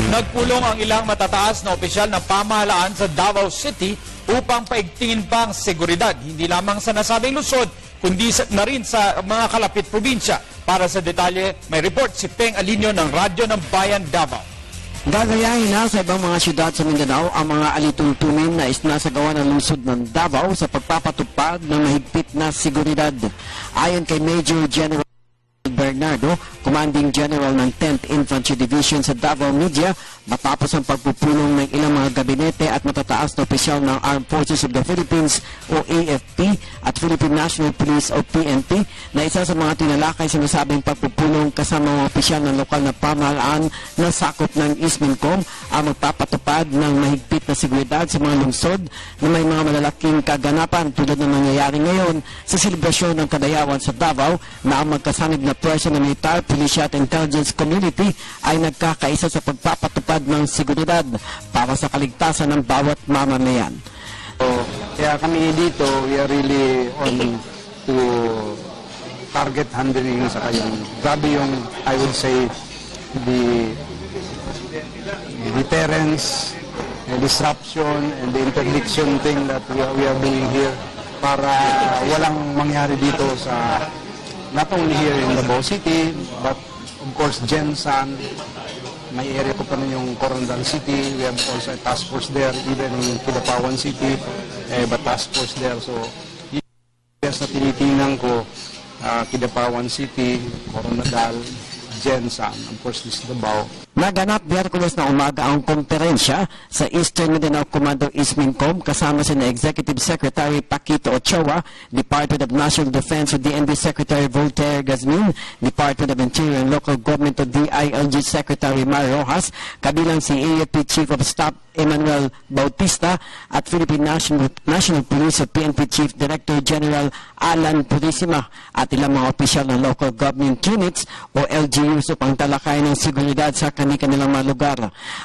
Nagpulong ang ilang matataas na opisyal ng pamahalaan sa Davao City upang paigtingin pa ang seguridad, hindi lamang sa nasabing lungsod, kundi na rin sa mga kalapit probinsya. Para sa detalye, may report si Peng Alinio ng Radyo ng Bayan Davao. Gagayahin na sa ibang mga syudad sa Mindanao ang mga alituntunin na isnasagawa ng lungsod ng Davao sa pagpapatupad ng mahigpit na seguridad. Ayon kay Major General Bernardo, Commanding General ng 10th Infantry Division sa Davao Media, matapos ang pagpupulong ng ilang mga gabinete at matataas na opisyal ng Armed Forces of the Philippines o AFP at Philippine National Police o PNP, na isa sa mga tinalakay sa nasabing pagpupulong kasama mga opisyal ng lokal na pamahalaan na sakop ng Ismincom ang magpapatupad ng mahigpit na seguridad sa mga lungsod na may mga malalaking kaganapan tulad ng nangyayari ngayon sa selebrasyon ng Kadayawan sa Davao, na ang magkasanib na pwersa ng militar, pulisya at intelligence community ay nagkakaisa sa pagpapatupad ng seguridad para sa kaligtasan ng bawat mamamayan. Kaya kami dito, we are really on to target handling sa kayong. Grabe yung, I would say, the deterrence, the disruption, and the interdiction thing that we are doing here para walang mangyari dito sa not only here in Davao City, but of course, Jensan, may area ko pa rin yung Coronadal City. We have also a task force there, even in Kidapawan City, but task force there. So, yes, na tinitingnan ko, Kidapawan City, Coronadal, Jensan, of course, this is Davao. Naganap Biyerkules na umaga ang komperensya sa Eastern Mindanao Commando Ismincom kasama si na Executive Secretary Paquito Ochoa, Department of National Defense o DND Secretary Voltaire Gazmin, Department of Interior and Local Government o DILG Secretary Mar Rojas, kabilang si AFP Chief of Staff Emmanuel Bautista at Philippine National Police o PNP Chief Director General Alan Purisima at ilang mga opisyal ng local government units o LGUs upang talakayan ng seguridad sa kanilang mga lugar.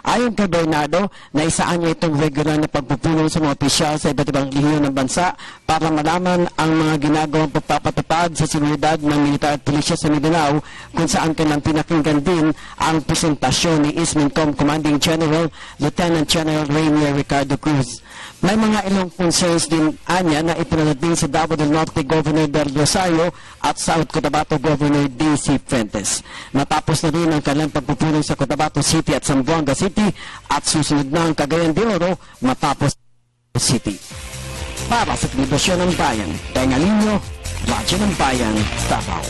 Ayon kay Bernardo, naisaan niya itong regular na pagpupulong sa mga opisyal sa iba't ibang rehiyon ng bansa para malaman ang mga ginagawang pagpapatupad sa seguridad ng militar at pulisya sa Mindanao, kung saan kanilang pinakinggan din ang presentasyon ni Ismincom Commanding General Lieutenant General Rainier Ricardo Cruz. May mga ilang concerns din anya na ipinadating sa Davao del Norte Governor Del Rosario at South Cotabato Governor D.C. Fuentes. Natapos na rin ang kanilang pagpupulong sa Cotabato City at Zamboanga City at susunod na ang Cagayan de Oro matapos City. Para sa Telebisyon ng Bayan, Peng Alinio, Radyo ng Bayan, Davao.